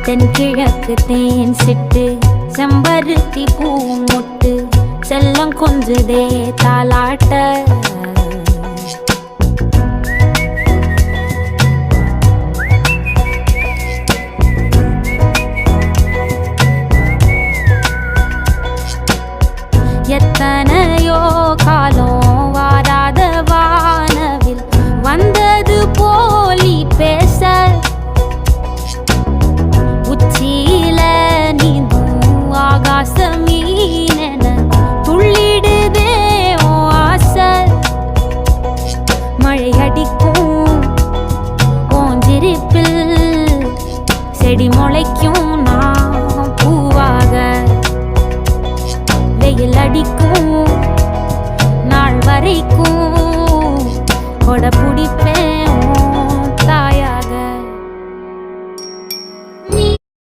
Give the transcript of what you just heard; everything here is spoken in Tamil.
தென்கிழக்கு தேன் சிட்டு செம்பருத்தி பூ முட்டு செல்லம் கொஞ்சுதே தாலாட்ட எத்தனையோ காலம் வாராத வானவில் வந்தது போலி பேச உச்சியில நீந்தும் ஆகாச மீனென துள்ளிடுதே ஓ ஆசை மழை அடிக்கும் ஓஞ்சிருப்பில் செடி முளைக்கும் நான் பூவாக வெயில் அடிக்கும் நாள் வரைக்கும் கொடை பிடிப்பேன்